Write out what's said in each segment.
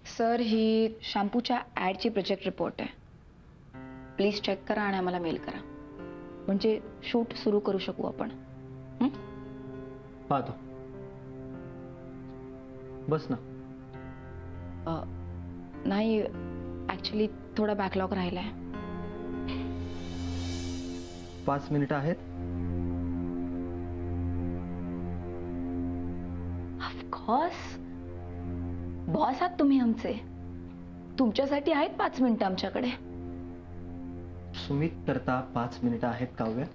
Sir, ही शॅम्पूच्या ॲडची project report आहे. Please check करा आणि आम्हाला मेल करा, म्हणजे शूट सुरू करू शकू आपण. पाहतो. बस ना. नाही, ॲक्च्युली थोडा बॅकलॉग राहिलाय. 5 मिनिटं आहेत. ऑफकोर्स बॉस आहात तुम्ही आमचे. तुमच्यासाठी आहेत 5 मिनिटं आमच्याकडे. सुमित करता 5 मिनिटं आहेत काव्या.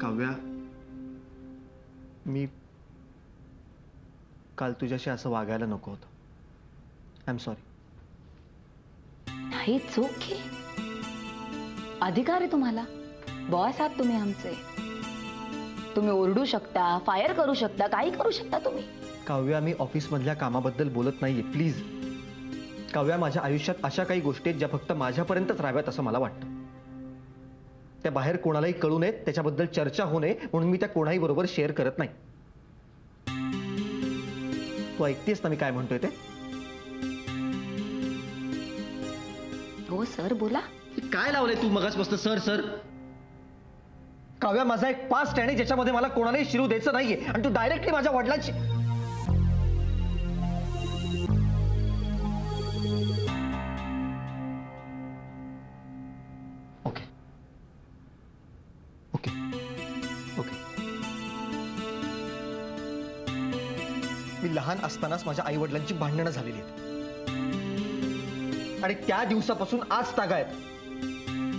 काव्या, मी काल तुझ्याशी असं वागायला नको होतं. I am sorry. नाही, ओके. अधिकार आहे तुम्हाला. बॉस आहात तुम्ही आमचे. तुम्ही ओरडू शकता, फायर करू शकता, काही करू शकता तुम्ही. काव्या, मी ऑफिसमधल्या कामाबद्दल बोलत नाहीये, प्लीज. काव्या, माझ्या आयुष्यात अशा काही गोष्टी आहेत ज्या फक्त माझ्यापर्यंतच राहाव्यात असं मला वाटतं. त्या बाहेर कोणालाही कळू नयेत, त्याच्याबद्दल चर्चा होऊ नये म्हणून मी त्या कोणाही बरोबर शेअर करत नाही. तू ऐकतेस ना मी काय म्हणतोय ते? हो सर, बोला. काय लावलंय तू मगाचपासून सर सर? काव्या, माझा एक पास्ट आहे ज्याच्यामध्ये मला कोणालाही शिरू द्यायचं नाहीये, आणि तू डायरेक्टली माझ्या वडिलांची. Okay okay okay. मी लहान असतानाच माझ्या आई वडिलांची भांडणं झालेली आहेत, आणि त्या दिवसापासून आज तागायत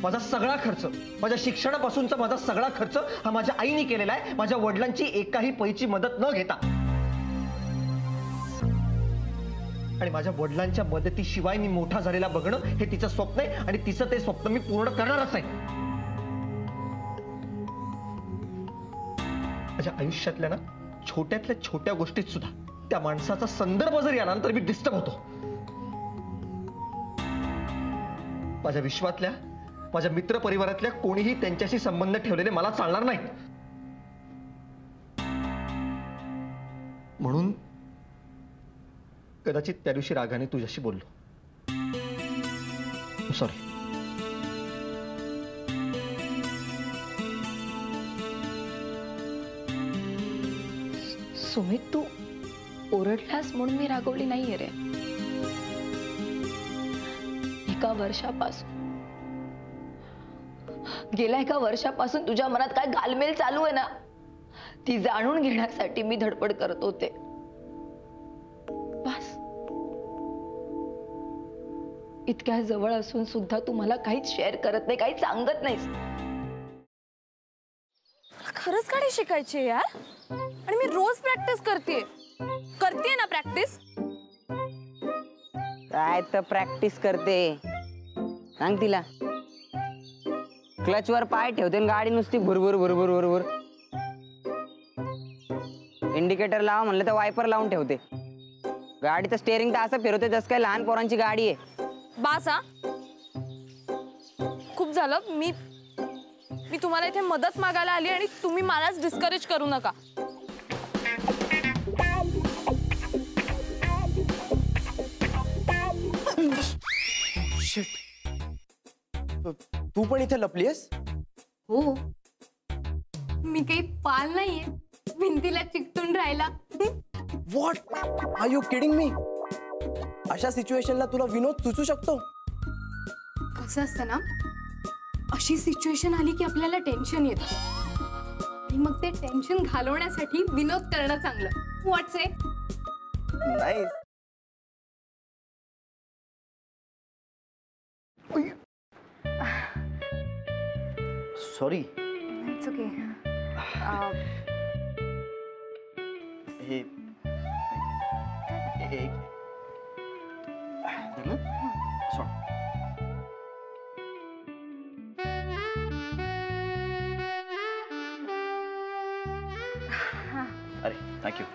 माझा सगळा खर्च, माझ्या शिक्षणापासूनचा माझा सगळा खर्च हा माझ्या आईने केलेला आहे, माझ्या वडिलांची एकाही पैची मदत न घेता. आणि माझ्या वडिलांच्या मदतीशिवाय मी मोठा झालेला बघणं हे तिचं स्वप्न आहे, आणि तिचं ते स्वप्न मी पूर्ण करणारच आहे. माझ्या आयुष्यातल्या ना छोट्यातल्या छोट्या गोष्टीत सुद्धा त्या माणसाचा संदर्भ जरी आला तर मी डिस्टर्ब होतो. माझ्या विश्वातल्या, माझ्या मित्र परिवारातल्या कोणीही त्यांच्याशी संबंध ठेवलेले मला चालणार नाहीत. म्हणून कदाचित त्या दिवशी रागाने तुझ्याशी बोललो. सॉरी. सुमित, तू ओरडलास म्हणून मी रागवली नाहीये रे. गेल्या एका वर्षापासून तुझ्या मनात काय घालमेल चालू आहे ना, ती जाणून घेण्यासाठी मी धडपड करत होते. बस. इतक्या जवळ असून सुद्धा तू मला काहीच शेअर करत नाही, काही सांगत नाहीस. खरंच गाडी शिकायची यार, आणि मी रोज प्रॅक्टिस करते ना. प्रॅक्टिस काय तर प्रॅक्टिस करते, सांग तिला. क्लचवर पाय ठेवते आणि गाडी नुसती भुरभुर भुरभुर भुरभुर. इंडिकेटर लावा म्हणलं तर वायपर लावून ठेवते. गाडीचं स्टेअरिंग तर असं फिरवते जसं काय लहान पोरांची गाडी आहे. बासा, खूप झालं. मी तुम्हाला इथे मदत मागायला आली आणि तुम्ही मलाच डिस्करेज करू नका. तू पण इथे लपलीयस? हो, मी काही पाल नाहीये भिंतीला चिकटून राहिला. What are you kidding me? अशा सिच्युएशनला तुला विनोद सुचू शकतो? कसं असतं ना, अशी सिच्युएशन आली की आपल्याला टेन्शन येतं, आणि मग ते टेन्शन घालवण्यासाठी विनोद करणं चांगलं. व्हॉट्स इट? नाही. सॉरी. It's okay. हे थँक्यू.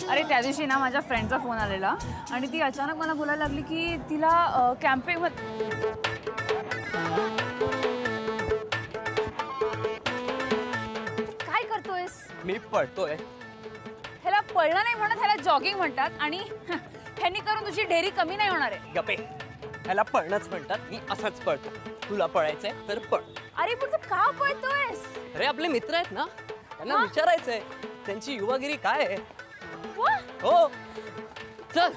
अरे त्या दिवशी ना माझ्या फ्रेंडचा फोन आलेला आणि ती अचानक मला बोलायला लागली की तिला कॅम्पिंग काय करतोयस? मी पळतोय. ह्याला पळणं नाही म्हणत, ह्याला जॉगिंग म्हणतात आणि ह्यांनी करून तुझी ढेरी कमी नाही होणार आहे. गपे, ह्याला पळणंच म्हणतात. मी असंच पळतो. तुला पळायचंय तर पळ. अरे पण तू का पळतोयस? अरे आपले मित्र आहेत ना, त्यांना विचारायचंय त्यांची युवागिरी काय आहे. वा, हो चल.